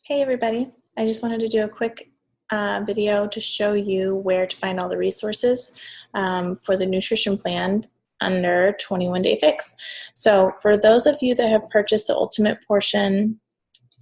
Hey everybody, I just wanted to do a quick video to show you where to find all the resources for the nutrition plan under 21 Day Fix. So for those of you that have purchased the Ultimate Portion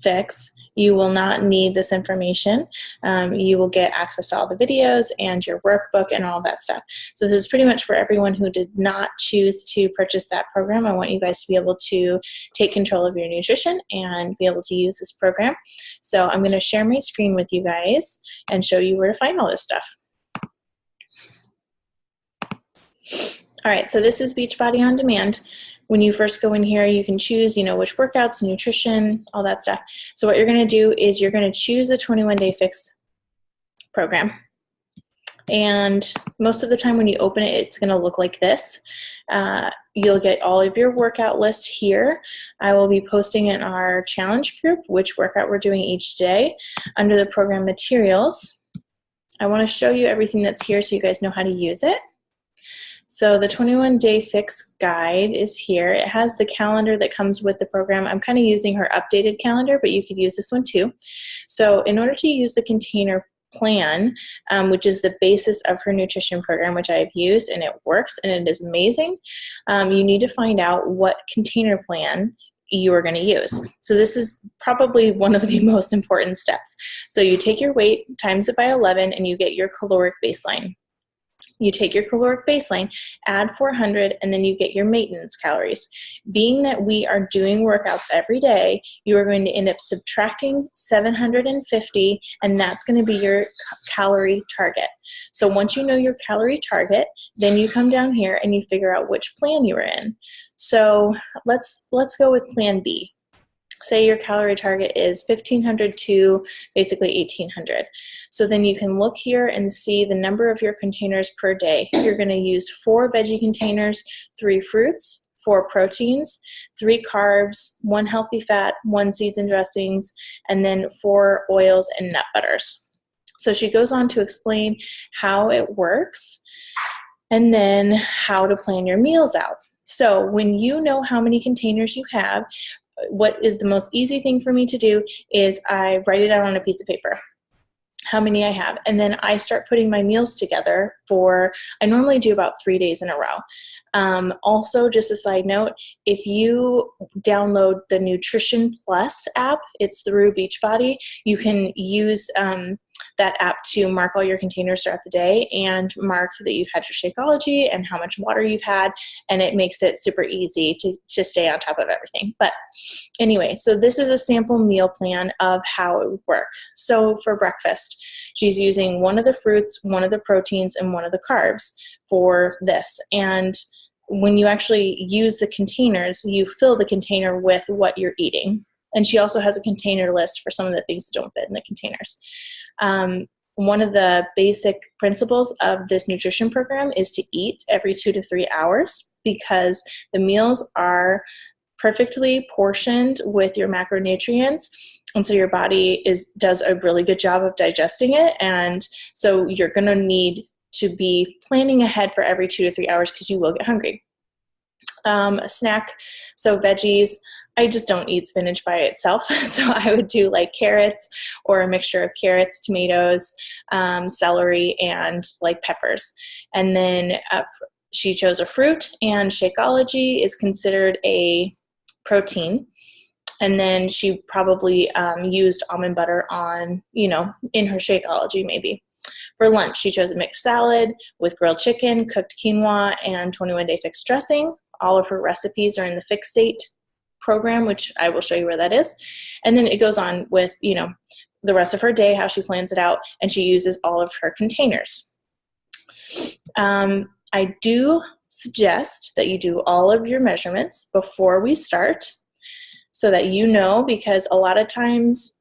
Fix, you will not need this information. You will get access to all the videos and your workbook and all that stuff. So this is pretty much for everyone who did not choose to purchase that program. I want you guys to be able to take control of your nutrition and be able to use this program. So I'm going to share my screen with you guys and show you where to find all this stuff. All right, so this is Beachbody On Demand. When you first go in here, you can choose, which workouts, nutrition, all that stuff. So what you're going to do is you're going to choose the 21 Day Fix program. And most of the time when you open it, it's going to look like this. You'll get all of your workout lists here. I will be posting in our challenge group which workout we're doing each day. Under the program materials, I want to show you everything that's here so you guys know how to use it. So the 21 Day Fix guide is here. It has the calendar that comes with the program. I'm kind of using her updated calendar, but you could use this one too. So in order to use the container plan, which is the basis of her nutrition program, which I've used, and it works and it is amazing, you need to find out what container plan you are going to use. So this is probably one of the most important steps. So you take your weight, times it by 11, and you get your caloric baseline. You take your caloric baseline, add 400, and then you get your maintenance calories. Being that we are doing workouts every day, you are going to end up subtracting 750, and that's going to be your calorie target. So once you know your calorie target, then you come down here and you figure out which plan you are in. So let's go with Plan B. Say your calorie target is 1,500 to basically 1,800. So then you can look here and see the number of your containers per day. You're going to use 4 veggie containers, 3 fruits, 4 proteins, 3 carbs, 1 healthy fat, 1 seeds and dressings, and then 4 oils and nut butters. So she goes on to explain how it works and then how to plan your meals out. So when you know how many containers you have, what is the most easy thing for me to do is I write it out on a piece of paper, how many I have, and then I start putting my meals together I normally do about 3 days in a row. Also, just a side note, if you download the Nutrition Plus app, it's through Beachbody, you can use that app to mark all your containers throughout the day and mark that you've had your Shakeology and how much water you've had, and it makes it super easy to stay on top of everything. But anyway, so this is a sample meal plan of how it would work. So for breakfast, she's using 1 of the fruits, 1 of the proteins, and 1 of the carbs for this. And when you actually use the containers, you fill the container with what you're eating. And she also has a container list for some of the things that don't fit in the containers. One of the basic principles of this nutrition program is to eat every 2 to 3 hours, because the meals are perfectly portioned with your macronutrients, and so your body does a really good job of digesting it, and so you're going to need to be planning ahead for every 2 to 3 hours because you will get hungry. A snack, so veggies. I just don't eat spinach by itself, so I would do like carrots or a mixture of carrots, tomatoes, celery, and like peppers. And then she chose a fruit, and Shakeology is considered a protein. And then she probably used almond butter on, in her Shakeology maybe. For lunch, she chose a mixed salad with grilled chicken, cooked quinoa, and 21 Day Fix dressing. All of her recipes are in the Fix State program, which I will show you where that is. And then it goes on with, the rest of her day, how she plans it out, and she uses all of her containers. I do suggest that you do all of your measurements before we start so that because a lot of times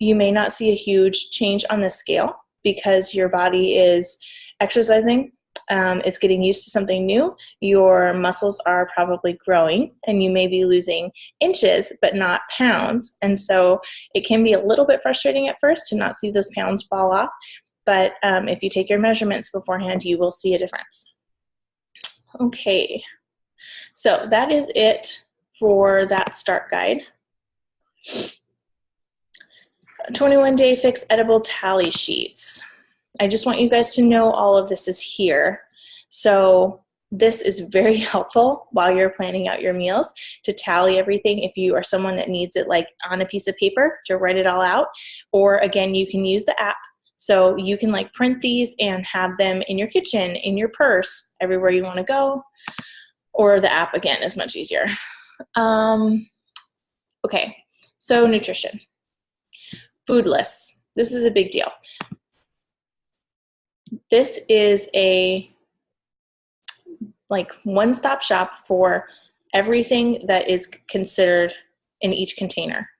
you may not see a huge change on the scale because your body is exercising. It's getting used to something new. Your muscles are probably growing, and you may be losing inches but not pounds. And so it can be a little bit frustrating at first to not see those pounds fall off. But if you take your measurements beforehand, you will see a difference. Okay, so that is it for that start guide. 21 Day Fix edible tally sheets. I just want you guys to know all of this is here. So this is very helpful while you're planning out your meals to tally everything if you are someone that needs it like on a piece of paper to write it all out. Or again, you can use the app. So you can like print these and have them in your kitchen, in your purse, everywhere you want to go. Or the app again is much easier. Okay, so nutrition. Food lists. This is a big deal. This is a like one-stop shop for everything that is considered in each container.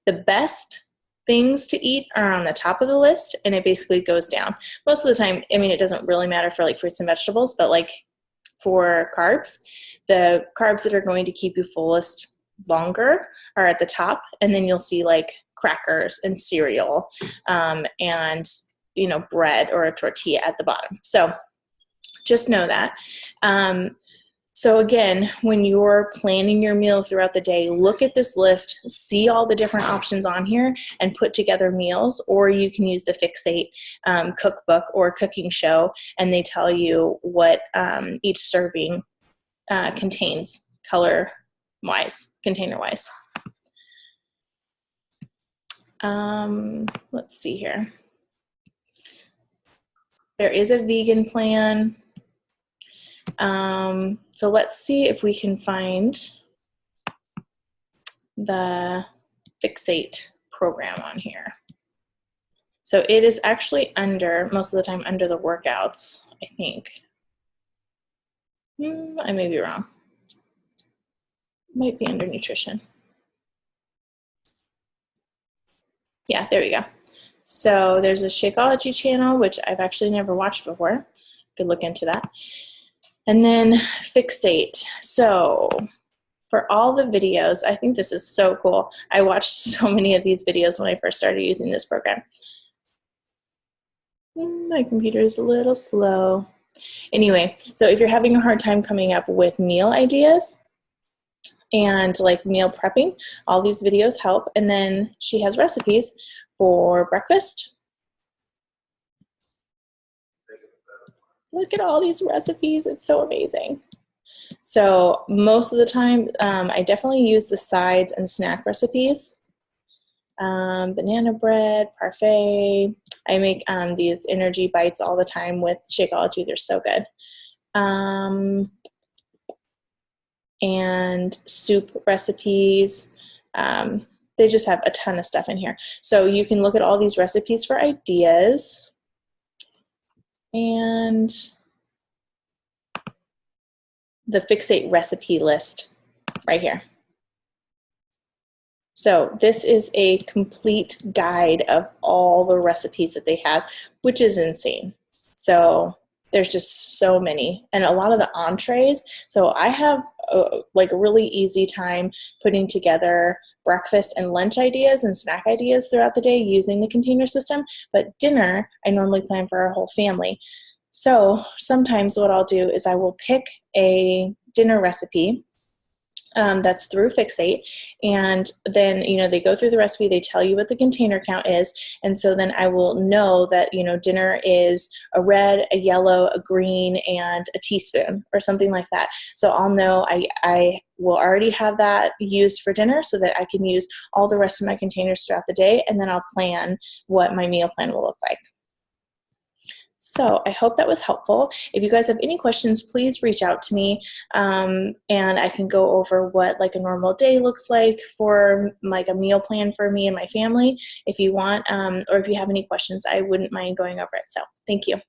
The best things to eat are on the top of the list, and it basically goes down. Most of the time, I mean, it doesn't really matter for like fruits and vegetables, but like for carbs, the carbs that are going to keep you fullest longer are at the top, and then you'll see like crackers and cereal and bread or a tortilla at the bottom. So just know that. So again, when you're planning your meal throughout the day, look at this list, see all the different options on here, and put together meals. Or you can use the Fixate cookbook or cooking show, and they tell you what each serving contains color-wise, container-wise. Let's see here. There is a vegan plan. So let's see if we can find the Fixate program on here. So it is actually most of the time under the workouts, I think. I may be wrong. Might be under nutrition. Yeah, there we go. So there's a Shakeology channel, which I've actually never watched before. Could look into that. And then Fixate. So for all the videos, I think this is so cool. I watched so many of these videos when I first started using this program. My computer is a little slow. Anyway, so if you're having a hard time coming up with meal ideas and like meal prepping, all these videos help. And then she has recipes for breakfast. Look at all these recipes. It's so amazing. So most of the time, I definitely use the sides and snack recipes. Banana bread, parfait. I make these energy bites all the time with Shakeology. They're so good. And soup recipes. They just have a ton of stuff in here. So you can look at all these recipes for ideas. And the Fixate recipe list right here. So this is a complete guide of all the recipes that they have, which is insane. So there's just so many, and a lot of the entrees. So I have a really easy time putting together breakfast and lunch ideas and snack ideas throughout the day using the container system. But dinner, I normally plan for our whole family. So sometimes what I'll do is I will pick a dinner recipe that's through Fixate, and then they go through the recipe, they tell you what the container count is, and so then I will know that dinner is a red, a yellow, a green, and a teaspoon or something like that. So I'll know I will already have that used for dinner so that I can use all the rest of my containers throughout the day, and then I'll plan what my meal plan will look like. So I hope that was helpful. If you guys have any questions, please reach out to me, and I can go over what a normal day looks like for a meal plan for me and my family if you want, or if you have any questions, I wouldn't mind going over it. So thank you.